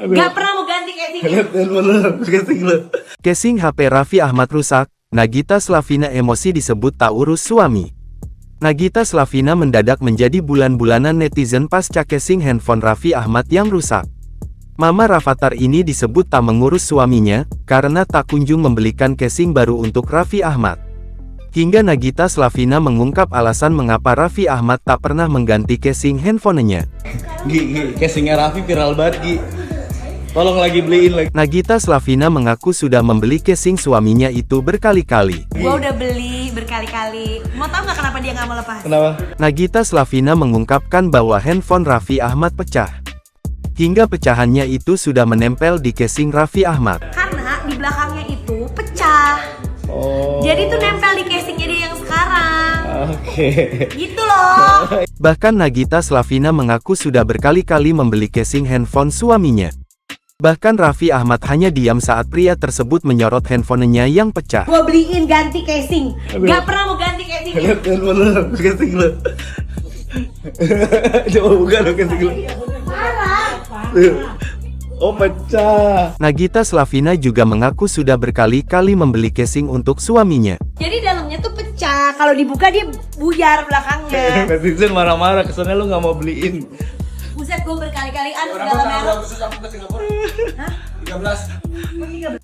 Gak pernah mau ganti casingnya. Casing HP Raffi Ahmad rusak, Nagita Slavina emosi disebut tak urus suami. Nagita Slavina mendadak menjadi bulan-bulanan netizen pasca casing handphone Raffi Ahmad yang rusak. Mama Rafathar ini disebut tak mengurus suaminya, karena tak kunjung membelikan casing baru untuk Raffi Ahmad. Hingga Nagita Slavina mengungkap alasan mengapa Raffi Ahmad tak pernah mengganti casing handphonenya. Casingnya Raffi viral banget, Gi. Tolong lagi beliin lagi. Nagita Slavina mengaku sudah membeli casing suaminya itu berkali-kali. Gua udah beli berkali-kali. Mau tahu nggak kenapa dia nggak mau lepas? Kenapa? Nagita Slavina mengungkapkan bahwa handphone Raffi Ahmad pecah. Hingga pecahannya itu sudah menempel di casing Raffi Ahmad. Karena di belakangnya itu pecah. Oh. Jadi tuh nempel di casingnya dia yang sekarang. Oke. Gitu loh. Bahkan Nagita Slavina mengaku sudah berkali-kali membeli casing handphone suaminya. Bahkan Raffi Ahmad hanya diam saat pria tersebut menyorot handphonenya yang pecah. Gua beliin ganti casing. Gak pernah mau ganti casingnya. Casing lo. Coba buka lo casing lo. Parah. Oh, pecah. Nagita Slavina juga mengaku sudah berkali-kali membeli casing untuk suaminya. Jadi dalamnya tuh pecah. Kalau dibuka dia buyar belakangnya. Netizen marah-marah, kesannya lu nggak mau beliin. Buset, gue berkali-kali segala merek. Hah? 13.